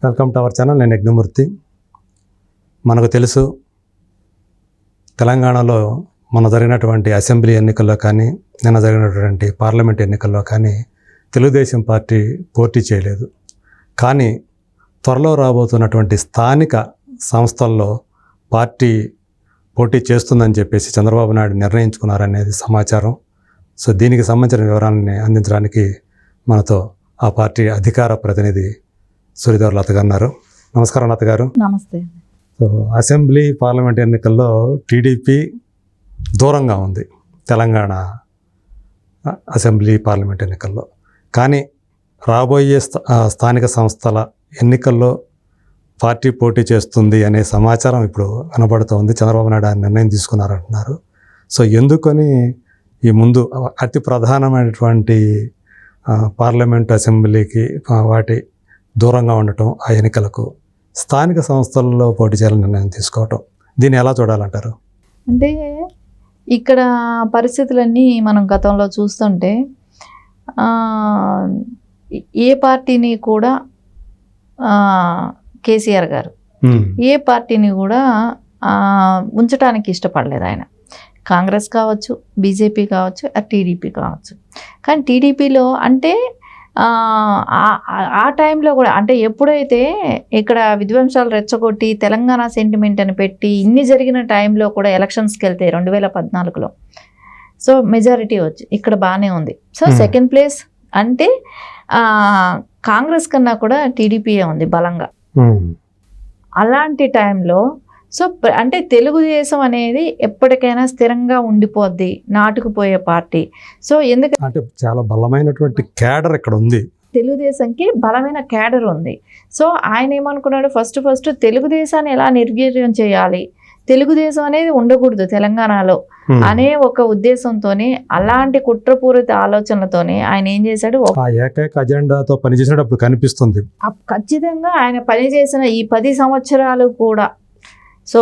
Welcome to our channel. నేను యజ్ఞమూర్తి. మనకు తెలుసు, తెలంగాణలో జరిగినటువంటి అసెంబ్లీ ఎన్నికల్లో కానీ, నిన్న జరిగినటువంటి పార్లమెంట్ ఎన్నికల్లో కానీ తెలుగుదేశం పార్టీ పోటీ చేయలేదు. కానీ త్వరలో రాబోతున్నటువంటి స్థానిక సంస్థల్లో పార్టీ పోటీ చేస్తుందని చెప్పేసి చంద్రబాబు నాయుడు నిర్ణయించుకున్నారనేది సమాచారం. సో దీనికి సంబంధించిన వివరాలని అందించడానికి మనతో ఆ పార్టీ అధికార ప్రతినిధి సూర్యదేవర లత గారు ఉన్నారు. నమస్కారం లత గారు. నమస్తే. సో అసెంబ్లీ పార్లమెంట్ ఎన్నికల్లో టీడీపీ దూరంగా ఉంది తెలంగాణ అసెంబ్లీ పార్లమెంట్ ఎన్నికల్లో. కానీ రాబోయే స్థానిక సంస్థల ఎన్నికల్లో పార్టీ పోటీ చేస్తుంది అనే సమాచారం ఇప్పుడు వినబడుతోంది. చంద్రబాబు నాయుడు ఆయన నిర్ణయం తీసుకున్నారంటున్నారు. సో ఎందుకని ఈ ముందు అతి ప్రధానమైనటువంటి పార్లమెంట్ అసెంబ్లీకి వాటి దూరంగా ఉండటం, ఆ ఎన్నికలకు స్థానిక సంస్థల్లో పోటీ చేయాలని నిర్ణయం తీసుకోవటం, దీన్ని ఎలా చూడాలంటారు? అంటే ఇక్కడ పరిస్థితులన్నీ మనం గతంలో చూస్తుంటే ఏ పార్టీని కూడా కేసీఆర్ గారు ఏ పార్టీని కూడా ఉంచడానికి ఇష్టపడలేదు. ఆయన కాంగ్రెస్ కావచ్చు, బీజేపీ కావచ్చు, టీడీపీ కావచ్చు. కానీ టీడీపీలో అంటే ఆ టైంలో కూడా అంటే ఎప్పుడైతే ఇక్కడ విధ్వంసాలు రెచ్చగొట్టి తెలంగాణ సెంటిమెంట్ అని పెట్టి ఇన్ని జరిగిన టైంలో కూడా ఎలక్షన్స్కి వెళ్తే 2014లో సో మెజారిటీ వచ్చి ఇక్కడ బాగానే ఉంది. సో సెకండ్ ప్లేస్ అంటే కాంగ్రెస్ కన్నా కూడా టీడీపీయే ఉంది బలంగా. అలాంటి టైంలో సో అంటే తెలుగుదేశం అనేది ఎప్పటికైనా స్థిరంగా ఉండిపోద్ది, నాటుకుపోయే పార్టీ. సో ఎందుకంటే చాలా బలమైనటువంటి క్యాడర్ ఇక్కడ ఉంది, తెలుగుదేశంకి బలమైన క్యాడర్ ఉంది. సో ఆయన ఏమనుకున్నాడు, ఫస్ట్ తెలుగుదేశాన్ని ఎలా నిర్వీర్యం చేయాలి, తెలుగుదేశం అనేది ఉండకూడదు తెలంగాణలో అనే ఒక ఉద్దేశంతోనే, అలాంటి కుట్రపూరిత ఆలోచనలతోనే ఆయన ఏం చేశాడు, ఏకైక అజెండాతో పనిచేసేటప్పుడు కనిపిస్తుంది. ఖచ్చితంగా ఆయన పనిచేసిన ఈ 10 సంవత్సరాలు కూడా సో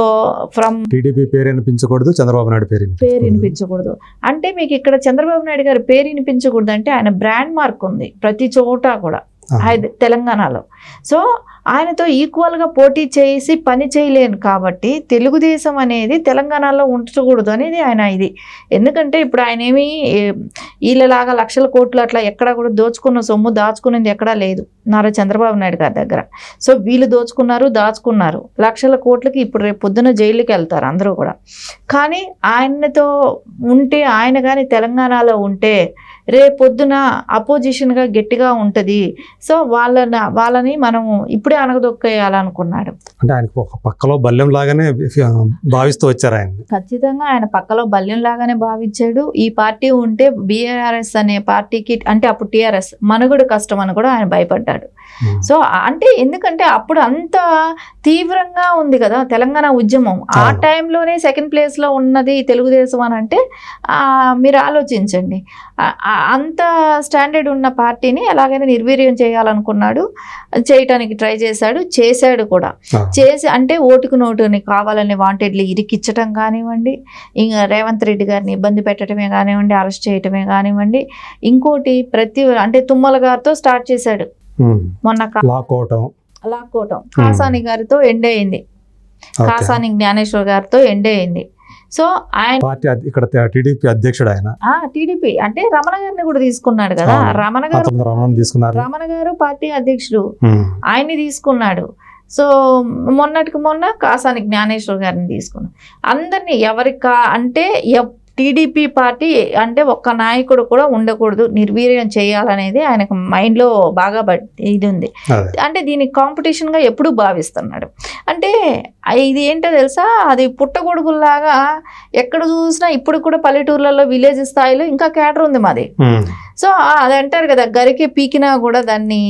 ఫ్రమ్ టీడీపీ పేరు వినిపించకూడదు, చంద్రబాబు నాయుడు పేరు వినిపించకూడదు. అంటే మీకు ఇక్కడ చంద్రబాబు నాయుడు గారి పేరు వినిపించకూడదు అంటే ఆయన బ్రాండ్ మార్క్ ఉంది ప్రతి చోట కూడా తెలంగాణలో. సో ఆయనతో ఈక్వల్గా పోటీ చేసి పని చేయలేను కాబట్టి తెలుగుదేశం అనేది తెలంగాణలో ఉంచకూడదు అనేది ఆయన ఇది. ఎందుకంటే ఇప్పుడు ఆయన ఏమి వీళ్ళలాగా లక్షల కోట్లు అట్లా ఎక్కడా కూడా దోచుకున్న సొమ్ము దాచుకునేది ఎక్కడా లేదు నారా చంద్రబాబు నాయుడు గారి దగ్గర. సో వీళ్ళు దాచుకున్నారు లక్షల కోట్లకి. ఇప్పుడు రేపు పొద్దున జైలుకి వెళ్తారు అందరూ కూడా. కానీ ఆయనతో ఉంటే, ఆయన కానీ తెలంగాణలో ఉంటే రేపొద్దున అపోజిషన్గా గట్టిగా ఉంటుంది. సో వాళ్ళని మనం ఇప్పుడే అనగదొక్కేయాలనుకున్నాడు. అంటే ఆయనకు ఒక పక్కలో బల్యం లాగానే భావిస్తూ వచ్చారు ఆయన. ఖచ్చితంగా ఆయన పక్కలో బల్యం లాగానే భావించాడు. ఈ పార్టీ ఉంటే బీఆర్ఎస్ అనే పార్టీకి, అంటే అప్పుడు టీఆర్ఎస్ మనుగడ కష్టం అని కూడా ఆయన భయపడ్డాడు. సో అంటే ఎందుకంటే అప్పుడు అంత తీవ్రంగా ఉంది కదా తెలంగాణ ఉద్యమం. ఆ టైంలోనే సెకండ్ ప్లేస్లో ఉన్నది తెలుగుదేశం అని అంటే మీరు ఆలోచించండి. అంత స్టాండర్డ్ ఉన్న పార్టీని ఎలాగైనా నిర్వీర్యం చేయాలనుకున్నాడు, చేయటానికి ట్రై చేశాడు కూడా. చేసి అంటే ఓటుకు నోటుని కావాలని వాంటెడ్లీ ఇరికిచ్చటం కానివ్వండి, ఇంకా రేవంత్ రెడ్డి గారిని ఇబ్బంది పెట్టడమే కానివ్వండి, అరెస్ట్ చేయటమే కానివ్వండి, ఇంకోటి అంటే తుమ్మల గారితో స్టార్ట్ చేశాడు. మొన్న లాక్కోవటం కాసాని గారితో ఎండ్ అయింది, కాసాని జ్ఞానేశ్వర్ గారితో ఎండ్ అయింది. సో ఆయన ఇక్కడ టీడీపీ అధ్యక్షుడు, ఆయన టీడీపీ అంటే రమణ గారిని కూడా తీసుకున్నాడు కదా. రమణ గారు పార్టీ అధ్యక్షుడు, ఆయన్ని తీసుకున్నాడు. సో మొన్నటికి మొన్న కాసాని జ్ఞానేశ్వర్ గారిని తీసుకున్నాడు. అందరినీ ఎవరికి అంటే టీడీపీ పార్టీ అంటే ఒక్క నాయకుడు కూడా ఉండకూడదు, నిర్వీర్యం చేయాలనేది ఆయనకు మైండ్లో బాగా ఇది ఉంది. అంటే దీనికి కాంపిటీషన్గా ఎప్పుడు భావిస్తున్నాడు. అంటే ఇది ఏంటో తెలుసా, అది పుట్టగొడుగుల్లాగా ఎక్కడ చూసినా ఇప్పుడు కూడా పల్లెటూర్లలో విలేజ్ స్థాయిలో ఇంకా క్యాడర్ ఉంది మాది. సో అది అంటారు కదా, గరికి పీకినా కూడా దాన్ని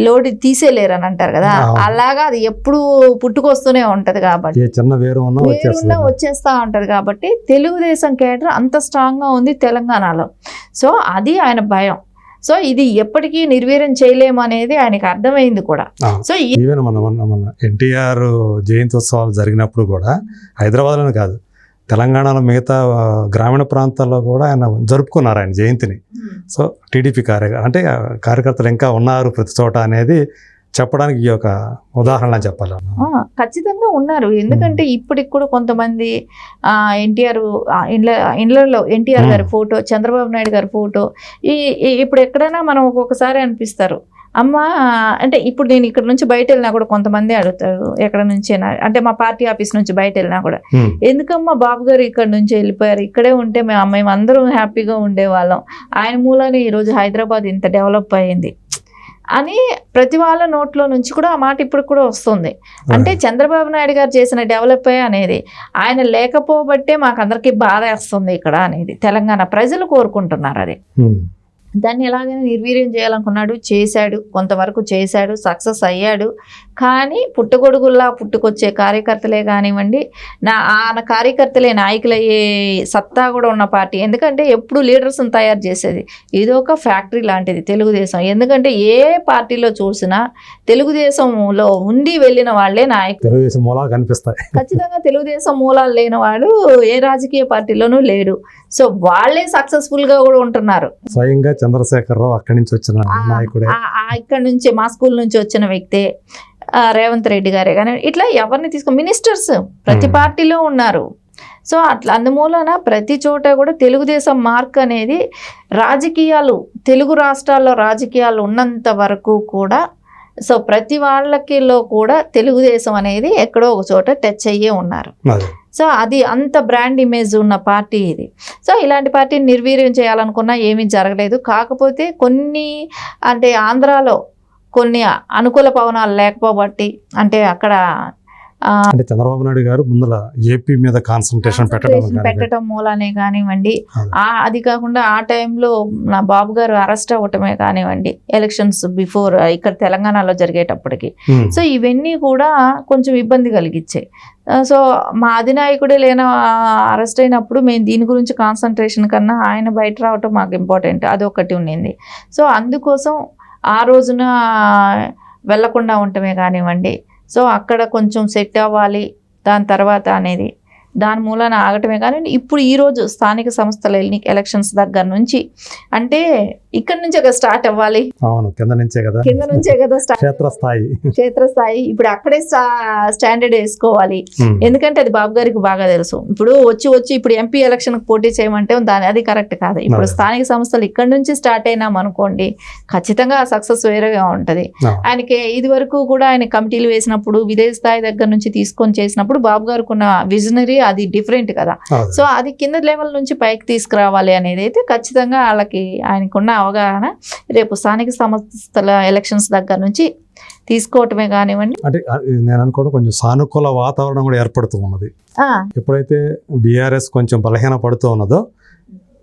లోడి తీసేలేరు అని అంటారు కదా, అలాగా అది ఎప్పుడు పుట్టుకొస్తూనే ఉంటది కాబట్టి వచ్చేస్తా ఉంటది. కాబట్టి తెలుగుదేశం క్యాడర్ అంత స్ట్రాంగ్గా ఉంది తెలంగాణలో. సో అది ఆయన భయం. సో ఇది ఎప్పటికీ నిర్వీర్యం చేయలేము అనేది ఆయనకు అర్థమైంది కూడా. సో ఈవెన్ మన ఎన్టీఆర్ జయంతి ఉత్సవాలు జరిగినప్పుడు కూడా హైదరాబాద్లోనే కాదు, తెలంగాణలో మిగతా గ్రామీణ ప్రాంతాల్లో కూడా ఆయన జరుపుకున్నారు ఆయన జయంతిని. సో టీడీపీ కార్యకర్తలు ఇంకా ఉన్నారు ప్రతి చోట అనేది చెప్పడానికి ఈ యొక్క ఉదాహరణ చెప్పాలి. ఖచ్చితంగా ఉన్నారు. ఎందుకంటే ఇప్పటికి కూడా కొంతమంది ఎన్టీఆర్ ఇండ్లలో ఎన్టీఆర్ గారి ఫోటో, చంద్రబాబు నాయుడు గారి ఫోటో ఇప్పుడు ఎక్కడైనా మనం ఒక్కొక్కసారి అనిపిస్తారు, అమ్మ అంటే ఇప్పుడు నేను ఇక్కడ నుంచి బయట వెళ్ళినా కూడా కొంతమంది అడుగుతారు, ఎక్కడ నుంచి అంటే మా పార్టీ ఆఫీస్ నుంచి బయట వెళ్ళినా కూడా, ఎందుకమ్మా బాబు గారు ఇక్కడ నుంచి వెళ్ళిపోయారు, ఇక్కడే ఉంటే మేము అందరం హ్యాపీగా ఉండేవాళ్ళం, ఆయన మూలానే ఈరోజు హైదరాబాద్ ఇంత డెవలప్ అయ్యింది అని ప్రతి వాళ్ళ నోట్లో నుంచి కూడా ఆ మాట ఇప్పుడు కూడా వస్తుంది. అంటే చంద్రబాబు నాయుడు గారు చేసిన డెవలప్ అనేది ఆయన లేకపోబట్టే మాకు అందరికీ బాధ వేస్తుంది ఇక్కడ అనేది తెలంగాణ ప్రజలు కోరుకుంటున్నారు. అది దాన్ని ఎలాగైనా నిర్వీర్యం చేయాలనుకున్నాడు, చేశాడు, కొంతవరకు చేశాడు, సక్సెస్ అయ్యాడు. కానీ పుట్టగొడుగుల్లా పుట్టుకొచ్చే కార్యకర్తలే కానివ్వండి, ఆ కార్యకర్తలే నాయకులయ్యే సత్తా కూడా ఉన్న పార్టీ. ఎందుకంటే ఎప్పుడు లీడర్స్ని తయారు చేసేది ఇది ఒక ఫ్యాక్టరీ లాంటిది తెలుగుదేశం. ఎందుకంటే ఏ పార్టీలో చూసినా తెలుగుదేశంలో ఉండి వెళ్ళిన వాళ్ళే నాయకులు. తెలుగుదేశం మూలాలు కనిపిస్తాయి. ఖచ్చితంగా తెలుగుదేశం మూలాలు లేనివాడు ఏ రాజకీయ పార్టీలోనూ లేడు. సో వాళ్ళే సక్సెస్ఫుల్గా కూడా ఉంటున్నారు. స్వయంగా చంద్రశేఖరరావు అక్కడి నుంచి వచ్చిన నాయకుడే, ఇక్కడ నుంచి మా స్కూల్ నుంచి వచ్చిన వ్యక్తే, రేవంత్ రెడ్డి గారే కానీ ఇట్లా ఎవరిని మినిస్టర్స్ ప్రతి పార్టీలో ఉన్నారు. సో అట్లా అందుమూలన ప్రతి చోట కూడా తెలుగుదేశం మార్క్ అనేది రాజకీయాలు తెలుగు రాష్ట్రాల్లో రాజకీయాలు ఉన్నంత వరకు కూడా సో ప్రతి వాళ్ళకిలో కూడా తెలుగుదేశం అనేది ఎక్కడో ఒక చోట టచ్ అయ్యే ఉన్నారు. సో అది అంత బ్రాండ్ ఇమేజ్ ఉన్న పార్టీ ఇది. సో ఇలాంటి పార్టీని నిర్వీర్యం చేయాలనుకున్నా ఏమీ జరగలేదు. కాకపోతే కొన్ని అంటే ఆంధ్రాలో కొన్ని అనుకూల పవనాలు లేకపోబట్టి అంటే అక్కడ అంటే చంద్రబాబు నాయుడు గారు ముందర ఏపీ మీద కాన్సన్ట్రేషన్ పెట్టడం మూలానే కానివ్వండి, అది కాకుండా ఆ టైంలో నా బాబు గారు అరెస్ట్ అవ్వటమే కానివ్వండి, ఎలక్షన్స్ బిఫోర్ ఇక్కడ తెలంగాణలో జరిగేటప్పటికి. సో ఇవన్నీ కూడా కొంచెం ఇబ్బంది కలిగించాయి. సో మా అధినాయకుడే అరెస్ట్ అయినప్పుడు మేము దీని గురించి కాన్సన్ట్రేషన్ కన్నా ఆయన బయట రావటం మాకు ఇంపార్టెంట్, అదొకటి ఉండింది. సో అందుకోసం ఆ రోజున వెళ్లకుండా ఉండటమే కానివ్వండి, సో అక్కడ కొంచెం సెట్ అవ్వాలి దాని తర్వాత అనేది దాని మూలాన ఆగటమే కానీ ఇప్పుడు ఈరోజు స్థానిక సంస్థల ఎలక్షన్స్ దగ్గర నుంచి అంటే ఇక్కడ నుంచే కదా స్టార్ట్ అవ్వాలి. కింద నుంచే కదా క్షేత్రస్థాయి. ఇప్పుడు అక్కడే స్టాండర్డ్ వేసుకోవాలి. ఎందుకంటే అది బాబు గారికి బాగా తెలుసు. ఇప్పుడు వచ్చి ఇప్పుడు ఎంపీ ఎలక్షన్ పోటీ చేయమంటే అది కరెక్ట్ కాదు. ఇప్పుడు స్థానిక సంస్థలు ఇక్కడ నుంచి స్టార్ట్ అయినాం అనుకోండి, ఖచ్చితంగా సక్సెస్ వేరేగా ఉంటది. ఆయనకి ఇది వరకు కూడా ఆయన కమిటీలు వేసినప్పుడు విదేశ స్థాయి దగ్గర నుంచి తీసుకొని చేసినప్పుడు బాబు గారికి ఉన్న విజనరీ అది డిఫరెంట్ కదా. సో అది కింద లెవెల్ నుంచి పైకి తీసుకురావాలి అనేది అయితే ఖచ్చితంగా వాళ్ళకి ఆయనకున్న అవగాహన రేపు స్థానిక సంస్థల ఎలక్షన్స్ దగ్గర నుంచి తీసుకోవటమే కానివ్వండి. అంటే నేను అనుకోవడం కొంచెం సానుకూల వాతావరణం కూడా ఏర్పడుతూ ఉన్నది. ఎప్పుడైతే బీఆర్ఎస్ కొంచెం బలహీన పడుతూ ఉన్నదో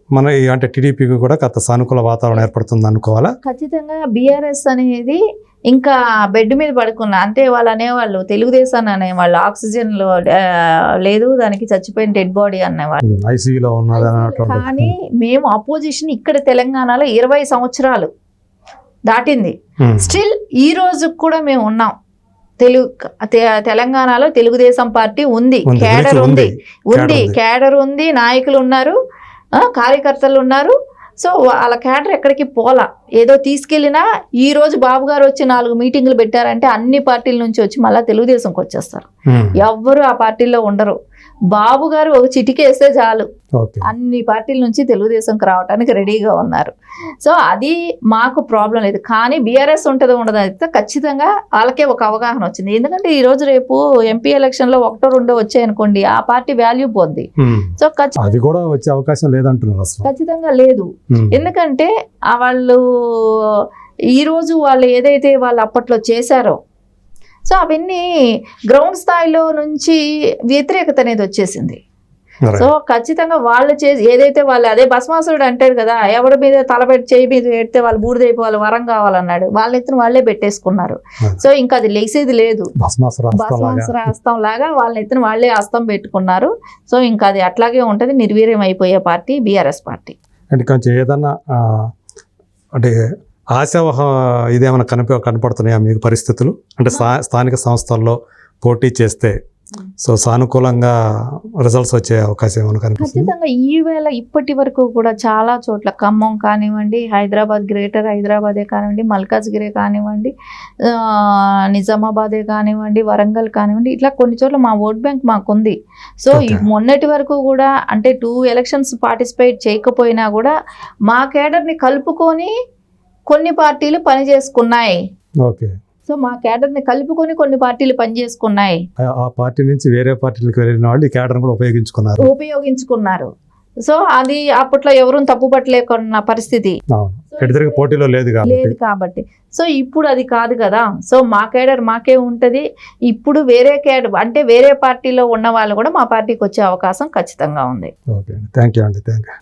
మన అంటే టీడీపీకి కూడా కొత్త సానుకూల వాతావరణం ఏర్పడుతుంది అనుకోవాలా. ఖచ్చితంగా బీఆర్ఎస్ అనేది ఇంకా బెడ్ మీద పడుకున్నా అంటే వాళ్ళు అనేవాళ్ళు తెలుగుదేశాన్ని అనేవాళ్ళు ఆక్సిజన్ లో లేదు, దానికి చచ్చిపోయిన డెడ్ బాడీ అనేవాళ్ళు, ఐసీయూలో ఉన్నది. కానీ మేము అపోజిషన్ ఇక్కడ తెలంగాణలో 20 సంవత్సరాలు దాటింది, స్టిల్ ఈ రోజు కూడా మేము ఉన్నాం. తెలంగాణలో తెలుగుదేశం పార్టీ ఉంది, కేడర్ ఉంది, నాయకులు ఉన్నారు, కార్యకర్తలు ఉన్నారు. సో వాళ్ళ క్యాడర్ ఎక్కడికి పోలా. ఏదో తీసుకెళ్ళినా ఈ రోజు బాబు గారు వచ్చి 4 మీటింగులు పెట్టారంటే అన్ని పార్టీల నుంచి వచ్చి మళ్ళీ తెలుగుదేశంకి వచ్చేస్తారు. ఎవ్వరు ఆ పార్టీలో ఉండరు. బాబు గారు ఒక చిటికేస్తే చాలు అన్ని పార్టీల నుంచి తెలుగుదేశంకి రావడానికి రెడీగా ఉన్నారు. సో అది మాకు ప్రాబ్లం లేదు. కానీ బీఆర్ఎస్ ఉంటుందో ఉండదో అయితే ఖచ్చితంగా వాళ్ళకే ఒక అవగాహన వచ్చింది. ఎందుకంటే ఈ రోజు రేపు ఎంపీ ఎలక్షన్ లో 1-2 వచ్చాయనుకోండి, ఆ పార్టీ వాల్యూ పోద్ది. సో అది కూడా వచ్చే అవకాశం లేదంటున్నారు. ఖచ్చితంగా లేదు. ఎందుకంటే వాళ్ళు ఈ రోజు వాళ్ళు ఏదైతే వాళ్ళు అప్పట్లో చేశారో సో అవన్నీ గ్రౌండ్ స్థాయిలో నుంచి వ్యతిరేకత అనేది వచ్చేసింది. సో ఖచ్చితంగా వాళ్ళు ఏదైతే వాళ్ళు అదే భస్మాసురుడు అంటాడు కదా, ఎవరి మీద తలపెట్టి చేయి మీద పెడితే వాళ్ళు బూడిదైపోవాలి, వరం కావాలన్నాడు, వాళ్ళ ఎత్తున వాళ్ళే పెట్టేసుకున్నారు. సో ఇంకా అది లేసేది లేదు, భస్మాసుర హస్తం లాగా వాళ్ళ ఎత్తున వాళ్ళే హస్తం పెట్టుకున్నారు. సో ఇంకా అది అట్లాగే ఉంటుంది, నిర్వీర్యం అయిపోయే పార్టీ బీఆర్ఎస్ పార్టీ. అంటే కొంచెం ఏదన్నా అంటే ఆశావహ ఇదేమైనా కనపడుతున్నాయా మీకు పరిస్థితులు? అంటే స్థానిక సంస్థల్లో పోటీ చేస్తే సో సానుకూలంగా రిజల్ట్స్ వచ్చే అవకాశం ఏమైనా కనిపిస్తుంది? ఖచ్చితంగా ఈవేళ ఇప్పటి వరకు కూడా చాలా చోట్ల ఖమ్మం కానివ్వండి, హైదరాబాద్ గ్రేటర్ హైదరాబాదే కానివ్వండి, మల్కాజ్గిరి కానివ్వండి, నిజామాబాదే కానివ్వండి, వరంగల్ కానివ్వండి, ఇట్లా కొన్ని చోట్ల మా ఓట్ బ్యాంక్ మాకుంది. So Okay. మొన్నటి వరకు కూడా అంటే 2 ఎలక్షన్స్ పార్టిసిపేట్ చేయకపోయినా కూడా మా కేడర్ని కలుపుకొని కొన్ని పార్టీలు పనిచేసుకున్నాయి. ఓకే. సో మా కేడర్ని కలుపుకొని కొన్ని పార్టీలు పనిచేసుకున్నాయి, ఆ పార్టీ నుంచి వేరే పార్టీలకు వెళ్ళిన వాళ్ళు ఈ క్యాడర్ని కూడా ఉపయోగించుకున్నారు. సో అది అప్పట్లో ఎవరూ తప్పుపట్టలేకున్న పరిస్థితి అవును, ఎడతెరిగి పోటీలో లేదు కాబట్టి సో ఇప్పుడు అది కాదు కదా. సో మా కేడర్ మాకే ఉంటుంది. ఇప్పుడు వేరే కేడర్ అంటే వేరే పార్టీలో ఉన్న వాళ్ళు కూడా మా పార్టీకి వచ్చే అవకాశం ఖచ్చితంగా ఉంది. ఓకే, థ్యాంక్ యూ అండి. Thank you.